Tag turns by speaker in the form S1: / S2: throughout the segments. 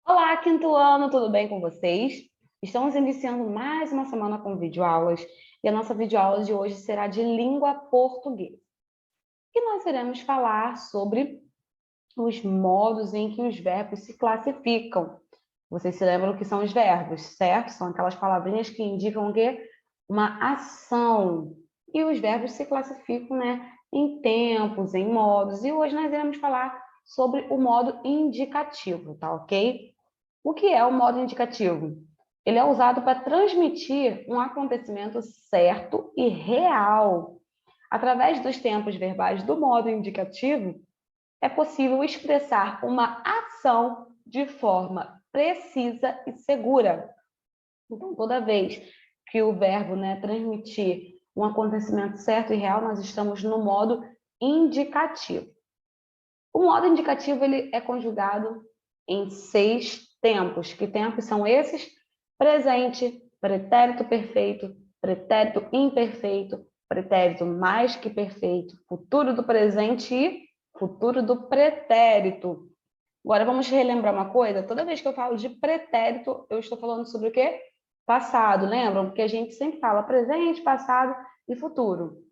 S1: Olá, quinto ano, tudo bem com vocês? Estamos iniciando mais uma semana com videoaulas e a nossa videoaula de hoje será de língua portuguesa. E nós iremos falar sobre os modos em que os verbos se classificam. Vocês se lembram o que são os verbos, certo? São aquelas palavrinhas que indicam o quê? Uma ação. E os verbos se classificam, em tempos, em modos. E hoje nós iremos falar sobre o modo indicativo, tá ok? O que é o modo indicativo? Ele é usado para transmitir um acontecimento certo e real. Através dos tempos verbais do modo indicativo, é possível expressar uma ação de forma precisa e segura. Então, toda vez que o verbo, transmitir um acontecimento certo e real, nós estamos no modo indicativo. O modo indicativo ele é conjugado em 6 tempos. Que tempos são esses? Presente, pretérito perfeito, pretérito imperfeito, pretérito mais que perfeito, futuro do presente e futuro do pretérito. Agora vamos relembrar uma coisa. Toda vez que eu falo de pretérito, eu estou falando sobre o quê? Passado, lembram? Porque a gente sempre fala presente, passado e futuro.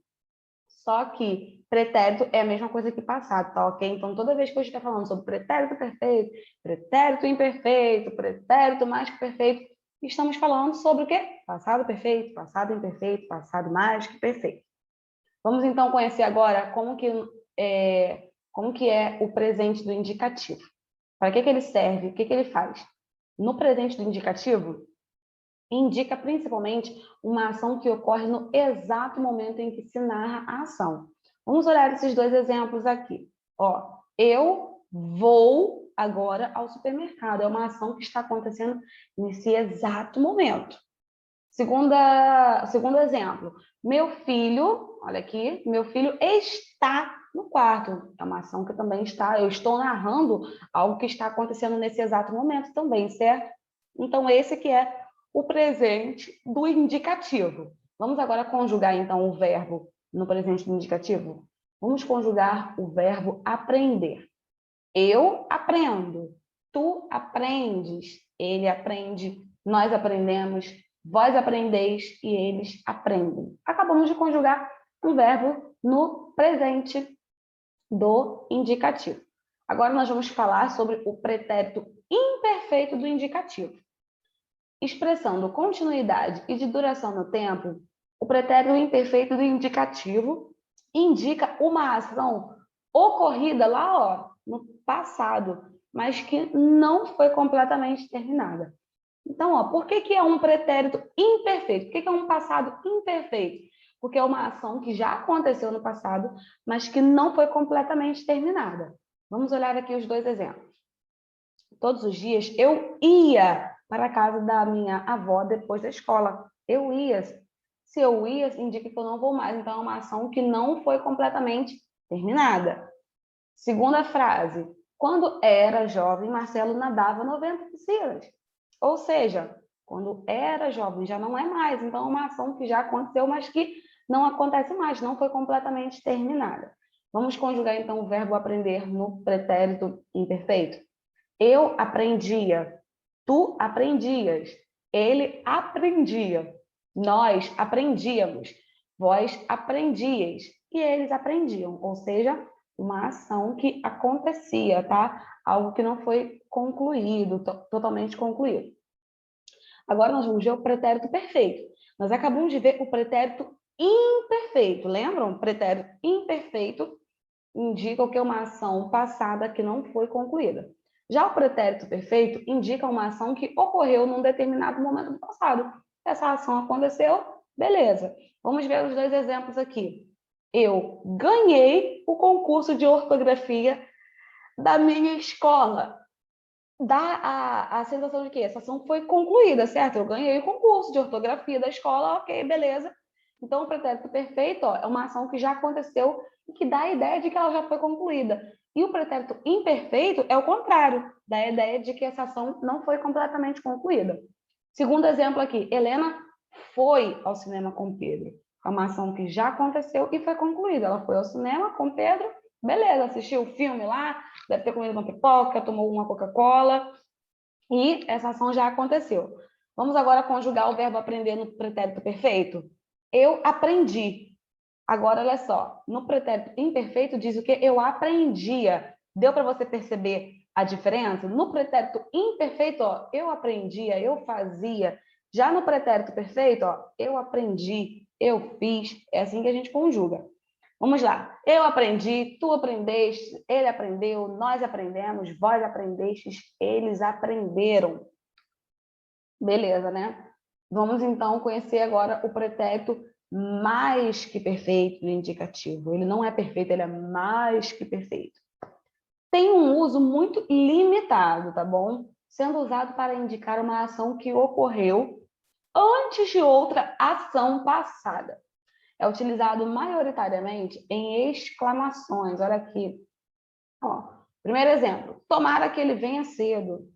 S1: Só que pretérito é a mesma coisa que passado, tá ok? Então, toda vez que a gente está falando sobre pretérito perfeito, pretérito imperfeito, pretérito mais que perfeito, estamos falando sobre o quê? Passado perfeito, passado imperfeito, passado mais que perfeito. Vamos então conhecer agora como que é o presente do indicativo. Para que ele serve? O que ele faz? No presente do indicativo, indica principalmente uma ação que ocorre no exato momento em que se narra a ação. Vamos olhar esses dois exemplos aqui. Ó, eu vou agora ao supermercado. É uma ação que está acontecendo nesse exato momento. Segundo exemplo, meu filho, olha aqui, meu filho está no quarto. É uma ação que também está, eu estou narrando algo que está acontecendo nesse exato momento também, certo? Então, esse que é o presente do indicativo. Vamos agora conjugar, então, o verbo no presente do indicativo? Vamos conjugar o verbo aprender. Eu aprendo, tu aprendes, ele aprende, nós aprendemos, vós aprendeis e eles aprendem. Acabamos de conjugar um verbo no presente do indicativo. Agora nós vamos falar sobre o pretérito imperfeito do indicativo. Expressando continuidade e de duração no tempo, o pretérito imperfeito do indicativo indica uma ação ocorrida lá, ó, no passado, mas que não foi completamente terminada. Então, ó, por que é um pretérito imperfeito? Por que é um passado imperfeito? Porque é uma ação que já aconteceu no passado, mas que não foi completamente terminada. Vamos olhar aqui os dois exemplos. Todos os dias eu ia para a casa da minha avó depois da escola. Eu ia. Se eu ia, indica que eu não vou mais. Então, é uma ação que não foi completamente terminada. Segunda frase. Quando era jovem, Marcelo nadava 90 piscinas. Ou seja, quando era jovem, já não é mais. Então, é uma ação que já aconteceu, mas que não acontece mais, não foi completamente terminada. Vamos conjugar, então, o verbo aprender no pretérito imperfeito. Eu aprendia, tu aprendias, ele aprendia, nós aprendíamos, vós aprendíeis e eles aprendiam, ou seja, uma ação que acontecia, tá? Algo que não foi concluído, totalmente concluído. Agora nós vamos ver o pretérito perfeito. Nós acabamos de ver o pretérito imperfeito, lembram? O pretérito imperfeito indica o que é uma ação passada que não foi concluída. Já o pretérito perfeito indica uma ação que ocorreu num determinado momento do passado. Essa ação aconteceu, beleza. Vamos ver os dois exemplos aqui. Eu ganhei o concurso de ortografia da minha escola. Dá a sensação de que essa ação foi concluída, certo? Eu ganhei o concurso de ortografia da escola, ok, beleza. Então, o pretérito perfeito, ó, é uma ação que já aconteceu e que dá a ideia de que ela já foi concluída. E o pretérito imperfeito é o contrário, dá a ideia de que essa ação não foi completamente concluída. Segundo exemplo aqui, Helena foi ao cinema com Pedro. É uma ação que já aconteceu e foi concluída. Ela foi ao cinema com Pedro, beleza, assistiu o filme lá, deve ter comido uma pipoca, tomou uma Coca-Cola, E essa ação já aconteceu. Vamos agora conjugar o verbo aprender no pretérito perfeito? Eu aprendi. Agora, olha só, no pretérito imperfeito diz o quê? Eu aprendia. Deu para você perceber a diferença? No pretérito imperfeito, ó, eu aprendia, eu fazia. Já no pretérito perfeito, ó, eu aprendi, eu fiz. É assim que a gente conjuga. Vamos lá. Eu aprendi, tu aprendeste, ele aprendeu, nós aprendemos, vós aprendestes, eles aprenderam. Beleza, né? Vamos então conhecer agora o pretérito mais que perfeito no indicativo. Ele não é perfeito, ele é mais que perfeito. Tem um uso muito limitado, tá bom? Sendo usado para indicar uma ação que ocorreu antes de outra ação passada. É utilizado maioritariamente em exclamações. Olha aqui. Ó, primeiro exemplo, tomara que ele venha cedo.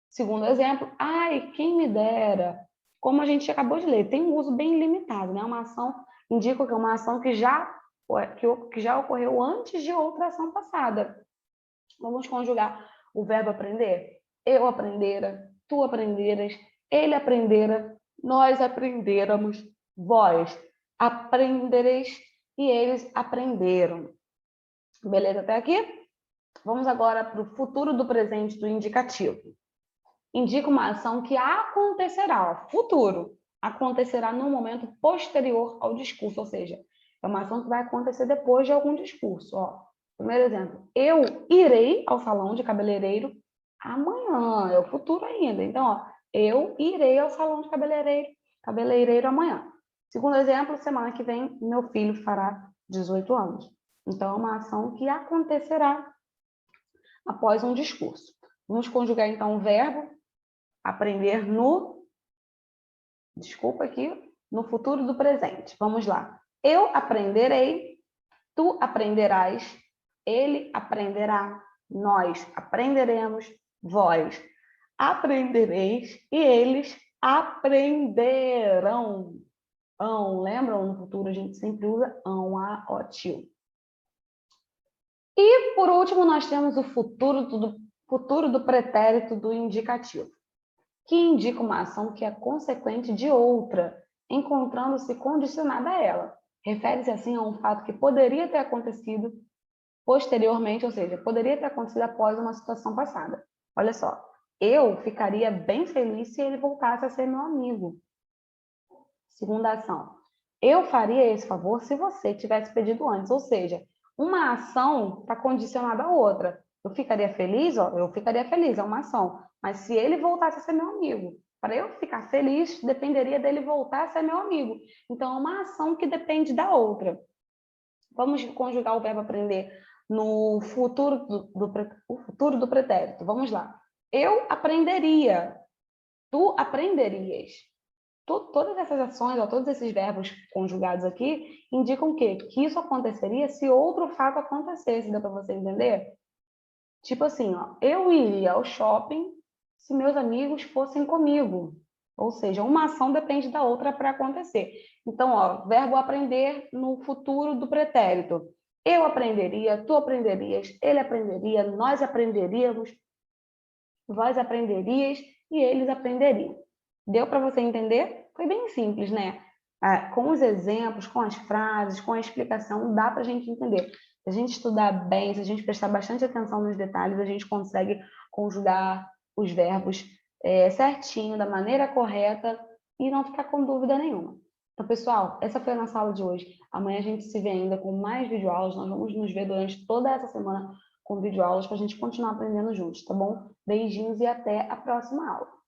S1: Segundo exemplo, ai, quem me dera. Como a gente acabou de ler, tem um uso bem limitado, né? Uma ação indica que é uma ação que já ocorreu antes de outra ação passada. Vamos conjugar o verbo aprender. Eu aprendera, tu aprenderas, ele aprendera, nós aprendêramos, vós aprendereis e eles aprenderam. Beleza até aqui? Vamos agora para o futuro do presente do indicativo. Indica uma ação que acontecerá, ó, futuro, acontecerá no momento posterior ao discurso, ou seja, é uma ação que vai acontecer depois de algum discurso. Ó. Primeiro exemplo, eu irei ao salão de cabeleireiro amanhã, é o futuro ainda. Então, ó, eu irei ao salão de cabeleireiro amanhã. Segundo exemplo, semana que vem, meu filho fará 18 anos. Então, é uma ação que acontecerá após um discurso. Vamos conjugar, então, o verbo aprender no futuro do presente. Vamos lá. Eu aprenderei, tu aprenderás, ele aprenderá, nós aprenderemos, vós aprendereis e eles aprenderão. Lembram? No futuro a gente sempre usa a-o-til. E, por último, nós temos o futuro do pretérito do indicativo, que indica uma ação que é consequente de outra, encontrando-se condicionada a ela. Refere-se, assim, a um fato que poderia ter acontecido posteriormente, ou seja, poderia ter acontecido após uma situação passada. Olha só, eu ficaria bem feliz se ele voltasse a ser meu amigo. Segunda ação, eu faria esse favor se você tivesse pedido antes, ou seja, uma ação está condicionada a outra. Eu ficaria feliz, ó, eu ficaria feliz, é uma ação. Mas se ele voltasse a ser meu amigo, para eu ficar feliz, dependeria dele voltar a ser meu amigo. Então, é uma ação que depende da outra. Vamos conjugar o verbo aprender no futuro futuro do pretérito. Vamos lá. Eu aprenderia. Tu aprenderias. Todas essas ações, ó, todos esses verbos conjugados aqui, indicam o quê? Que isso aconteceria se outro fato acontecesse. Deu para você entender? Tipo assim, ó, eu iria ao shopping se meus amigos fossem comigo. Ou seja, uma ação depende da outra para acontecer. Então, ó, verbo aprender no futuro do pretérito. Eu aprenderia, tu aprenderias, ele aprenderia, nós aprenderíamos, vós aprenderias e eles aprenderiam. Deu para você entender? Foi bem simples, né? Com os exemplos, com as frases, com a explicação, dá para a gente entender. Se a gente estudar bem, se a gente prestar bastante atenção nos detalhes, a gente consegue conjugar os verbos certinho, da maneira correta e não ficar com dúvida nenhuma. Então, pessoal, essa foi a nossa aula de hoje. Amanhã a gente se vê ainda com mais videoaulas. Nós vamos nos ver durante toda essa semana com videoaulas para a gente continuar aprendendo juntos, tá bom? Beijinhos e até a próxima aula.